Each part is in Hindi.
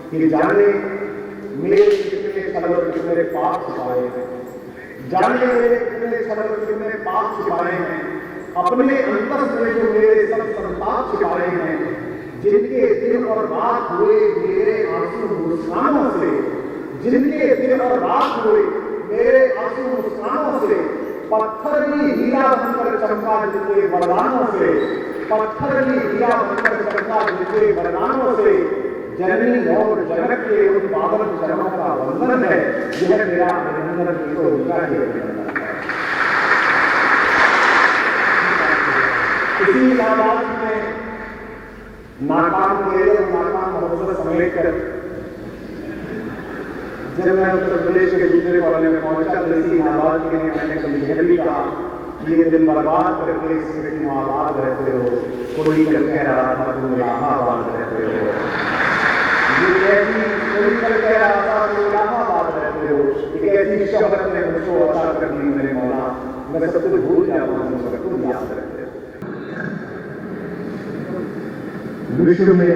कि जाने मेरे कितने सरवर कितने पाप छिपाए हैं, जाने मेरे कितने सरवर कितने पाप छिपाए हैं, अपने अंतर में जो मेरे सब संताप छिपाए हैं, जिनके दिन और रात हुए मेरे आंसू मुस्कानों से, जिनके दिन और रात हुए मेरे आंसू मुस्कानों से, पत्थर भी हीरा बनकर चमका जिनके वरदानों से, पत्थर भी हीरा बनकर चमका जिनके वरदानों से, जननी और जनक के उन पावन चरणों का वंदन है, यह मेरा अभिनंदन तो उनका ही अभिनंदन है। इसी इलाहाबाद में नाकाम केरल नाकाम महोत्सव समय कर जब मैं उत्तर प्रदेश के दूसरे कॉलेज में पहुंचा तो इसी इलाहाबाद के लिए मैंने कभी यह भी कहा कि ये दिन बर्बाद करके स्मृति में आबाद रहते हो, कोई कल कह रहा था तुम इलाहाबाद रहते हो, ये ऐसी कोई कल कह रहा था तुम इलाहाबाद रहते हो, एक ऐसी शब्द ने मुझको अता कर दी मेरे मौला, मैं सब कुछ भूल जाता हूँ मगर तुम याद रहते हो। विश्व में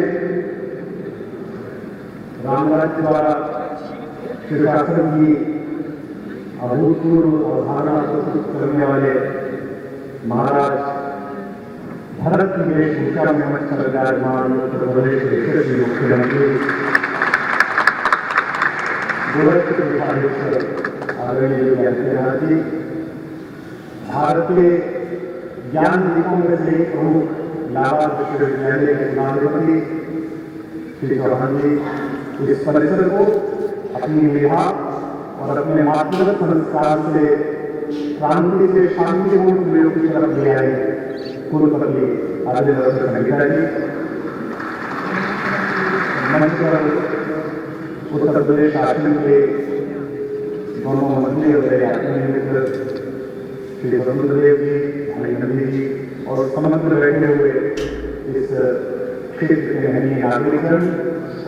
रामराज्य द्वारा सुशासन की अभूतपूर्व अवधारणा प्रस्तुत करने वाले महाराज भरत की वेशभूषा में मंच पर विराजमान उत्तर प्रदेश के यशस्वी मुख्यमंत्री गोरखपुर आदरणीय योगी आदित्यनाथ जी, भारत के ज्ञान दीपों में से प्रमुख इलाहाबाद विश्वविद्यालय के कुलाधिपति श्री चौहान जी इस परिसर को अपनी मेधा और अपने मातृगत संस्कार से क्रांति से शांतिपूर्ण प्रयोग की तरफ ले आए कुलपति आदित्य संहिता जी, मंच पर उत्तर प्रदेश शासन के दोनों मंत्री और मित्र श्री वरुणदेव जी, भाई नंदी जी और समग्र बैठे हुए इस क्षेत्र के महनीय नागरिकगण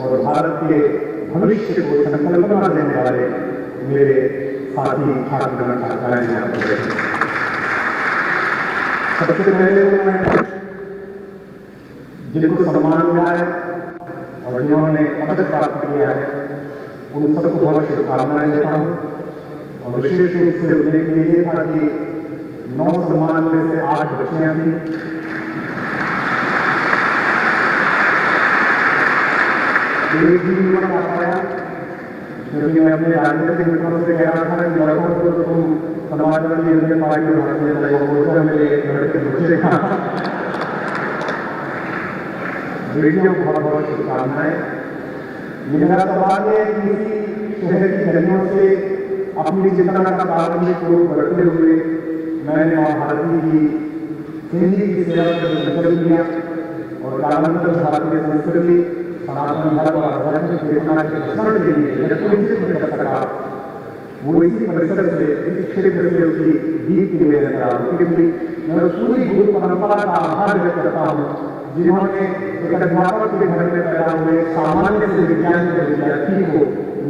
और भारत के भविष्य को संकल्पना देने वाले मेरे साथी छात्रगण छात्राएं यहाँ पर बैठे। सबसे पहले मैं जिनको सम्मान मिला है और जिन्होंने पदक प्राप्त किया है उन सबको बहुत शुभकामनाएं देता हूँ और विशेष रूप से उल्लेख ये था कि 9 सम्मान में से 8 बच्चियां थी। एक भी युवा आ पाया क्योंकि मैं अपने राजनीतिक मित्रों से कह रहा था कि लड़कों को तो तुम समाजवादी इंडियन पार्टी में भारतीय जनता मोर्चा में लड़के बच्चे का बेटियों को बहुत बहुत शुभकामनाएं। मेरा सवाल है कि इसी शहर की गलियों से अपनी चेतना का प्रारंभिक रूप बढ़ते हुए मैंने मां भारती की हिंदी की सेवा का संकल्प लिया और कालांतर भारतीय संस्कृति सनातन धर्म और आध्यात्मिक चेतना के प्रसारण के लिए सुनिश्चित कर सका, वो इसी परिसर से इस क्षेत्र से उसकी दीप की मेरे मैं पूरी गुरु परंपरा का आभार व्यक्त करता हूँ जिन्होंने एक अध्यापक के घर में पैदा हुए सामान्य से विज्ञान के विद्यार्थी को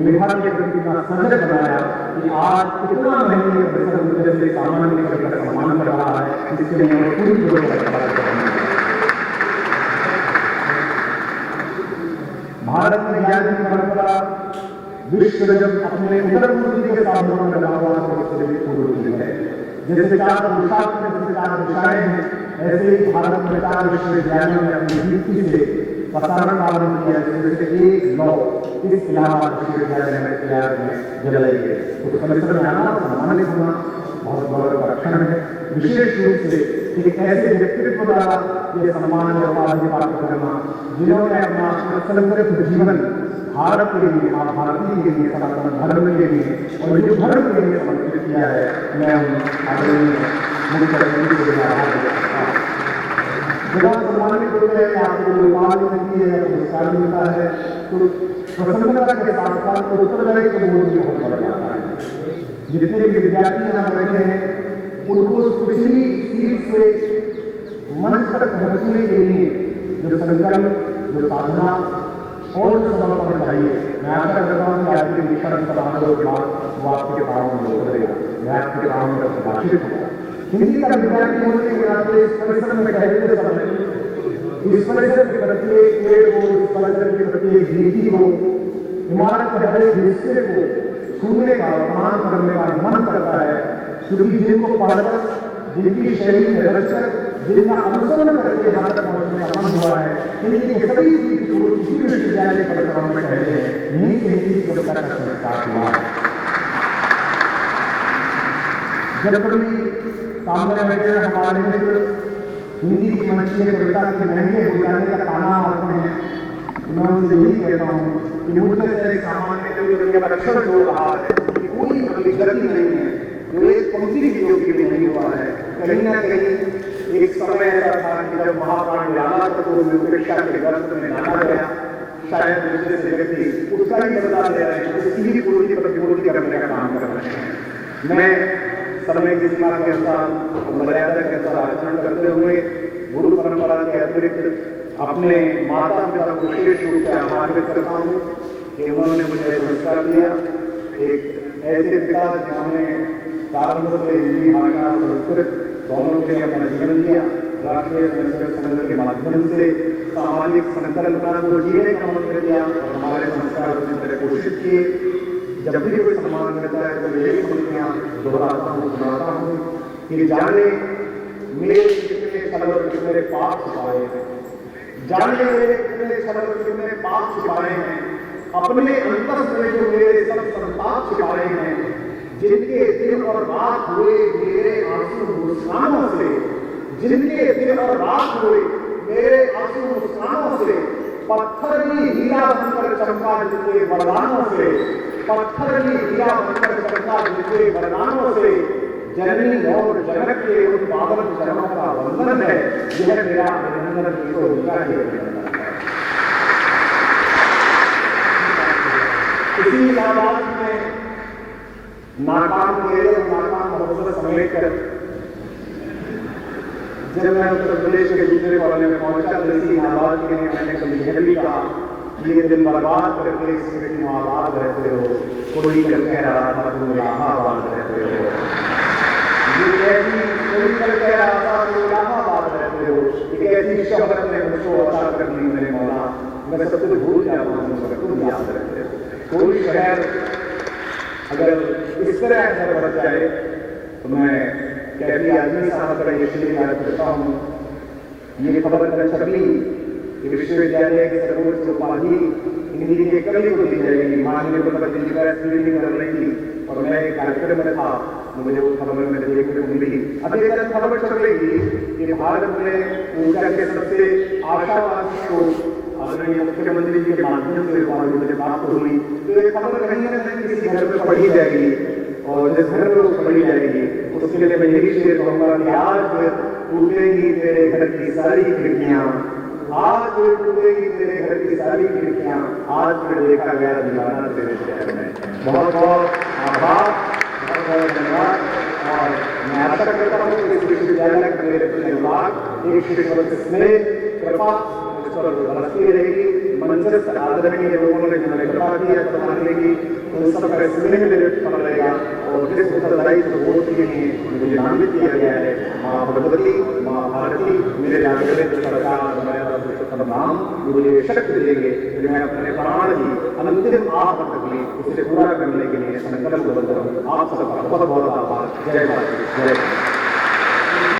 मेधा के प्रति इतना सजग बनाया कि आज इतना महंगे परिसर मुझे से सामान्य वर्ग का सम्मान कर रहा है, जिसके लिए मैं पूरी गुरु परंपरा करता हूँ। भारत में ज्ञान की परंपरा विश्व जब अपने उदर मूर्ति के साधनों में लगा हुआ तो उसके लिए पूर्व है। जैसे 4 पुरुषार्थ में 4 दिशाएं हैं, ऐसे ही भारत में 4 विश्वविद्यालयों में अपनी युक्ति से प्रसारण पालन किया, जिससे एक लौ इस इलाहाबाद विश्वविद्यालय में तैयार में जलाई गई। तो परिसर में आना सम्मानित होना बहुत गौरव का क्षण है। विशेष रूप से एक ऐसे व्यक्तित्व द्वारा ये सम्मान और उपाधि प्राप्त करना जिन्होंने अपना समग्र जीवन भारत के लिए, भारतीय के लिए, सनातन धर्म के लिए और हिंदू धर्म के लिए समर्पित किया है। मैं आदरणीय मुख्यमंत्री को आभार व्यक्त करता हूँ। जब सम्मानित होते हैं आपको उपाधि मिलती है, पुरस्कार मिलता है तो प्रसन्नता के साथ साथ उत्तरदायित्व का बोझ भी बहुत बढ़ जाता है। जितने भी विद्यार्थी यहाँ बैठे हैं उनको पिछली सीट से मंच तक पहुंचने के लिए जो संकल्प, जो साधना और जो समर्पण चाहिए, मैं आशा करता हूँ कि आपके विषय समारोह के बाद वो आपके पाँव में उतरेगा, मैं आपके पाँव में प्रभाषित होगा। हिंदी का विद्यार्थी होने के नाते इस परिसर में कहते समय इस परिसर के प्रत्येक पेड़ को, इस परिसर के प्रत्येक नीति को, इमारत के हर एक हिस्से को छूने का, प्रणाम करने का मन करता है, क्योंकि जिनको पढ़कर, जिनकी शैली में रचकर, जिनका अनुसरण करके यहाँ तक पहुँचने का मन हुआ है, इनकी सभी चीज को किसी भी विश्वविद्यालय परिसरों में कहते हैं, नीति नीति को का संस्कार हुआ है। जब कभी सामने बैठे हमारे मित्र हिंदी की मंची कविता के महंगे हो जाने का ताना मारते हैं, मैं उनसे यही कहता हूँ कि मुझसे से सामान्य जो दुनिया का रक्षण हो रहा है, कोई गलती नहीं है, जो एक पंक्ति की योग्य भी नहीं हुआ है। कहीं ना कहीं एक समय ऐसा था कि जब महाप्राण लाला को उपेक्षा के ग्रंथ में डाला गया, शायद दूसरे से व्यक्ति उसका ही बदला ले रहे हैं, उसकी ही पूर्ति प्रतिपूर्ति करने का काम कर रहे हैं। मैं समय की सीमा के अनुसार, मर्यादा के अनुसार आचरण करते हुए गुरु परंपरा के अतिरिक्त अपने माता पिता को विशेष रूप से आभारित करता हूँ कि उन्होंने मुझे संस्कार दिया। एक ऐसे पिता जिन्होंने प्रारंभ से हिंदी भाषा संस्कृत दोनों के लिए अपना जीवन दिया, राष्ट्रीय संस्कृत संगठन के माध्यम से सामाजिक संकल्पना को जीने का मंत्र दिया और हमारे संस्कार को कोशिश किए। जब भी कोई सम्मान मिलता है तो यही पंक्तियां दोहराता हूँ, सुनाता हूँ कि जाने मेरे कितने सरवर कितने पाप छिपाए हैं, जाने मेरे कितने सरवर कितने पाप छिपाए हैं, अपने अंतर में जो मेरे सब संताप छिपाए हैं, जिनके दिन और रात हुए मेरे आंसू मुस्कानों से, जिनके दिन और रात हुए मेरे आंसू मुस्कानों से, पत्थर भी हीरा बनकर चमका जिनके वरदानों से, पत्थर भी हीरा बनकर चमका जिनके वरदानों से, जननी और जनक के उन पावन चरणों का वंदन है, यह मेरा अभिनंदन तो उनका ही अभिनंदन है। इसी इलाहाबाद में नाकाम मेरे और नाकाम मोहब्बत समेत कर जब मैं उत्तर प्रदेश के दूसरे कोने में पहुंचा, तो इसी इलाहाबाद के लिए मैंने कभी यह भी कहा कि ये दिन बर्बाद करके स्मृति में आबाद रहते हो, कोई कल कह रहा था तुम इलाहाबाद रहते हो, ये ऐसी कोई कल कह रहा था तुम इलाहाबाद रहते हो, एक ऐसी शोहरत ने मुझको अता कर दी मेरे मौला, मैं सब कुछ भूल जाता हूँ मगर तुम याद रहते हो। कोई शहर अगर इस तरह ऐसा बढ़ जाए तो मैं कैफी आदमी साहब का इसलिए याद करता हूँ, ये खबर छपी कि विश्वविद्यालय के सर्वोच्च उपाधि हिंदी के कवि को दी जाएगी, माननीय प्रधानमंत्री जी का स्क्रीनिंग करने की, और मैं एक कार्यक्रम में था, मुझे वो खबर में देखने को मिली। अभी तक खबर चलेगी कि भारत में ऊर्जा के सबसे आशावादी को आदरणीय मुख्यमंत्री जी के माध्यम से मुझे बात हुई, तो ये खबर कहीं ना कहीं किसी घर में पढ़ी जाएगी, और जिस घर में वो पढ़ी जाएगी उसके लिए मैं यही शेर कहूंगा कि आज टूटेगी तेरे घर की सारी खिड़कियां, आज टूटेगी तेरे घर की सारी खिड़कियां, आज फिर देखा गया दीवाना तेरे शहर में। बहुत बहुत आभार, बहुत बहुत धन्यवाद। और मैं आशा करता हूँ कि इस विश्वविद्यालय का मेरे प्रति अनुराग, एक शिक्षक स्नेह, कृपा बरसती रहेगी। मंच आदरणीय लोगों ने जिन्होंने कृपा की है बताने की, उन सब का स्नेह मेरे पर रहेगा। और जिस उत्तरदायित्व वोट के लिए मुझे नामित किया गया है, माँ भगवती, माँ भारती मेरे जागृत सरकार नाम मुझे शक्ति देंगे, तो मैं अपने प्राण की अंतिम आह तक भी उसे पूरा करने के लिए संकल्प बंद हूँ। आप सबका बहुत बहुत आभार। जय भारत, जय।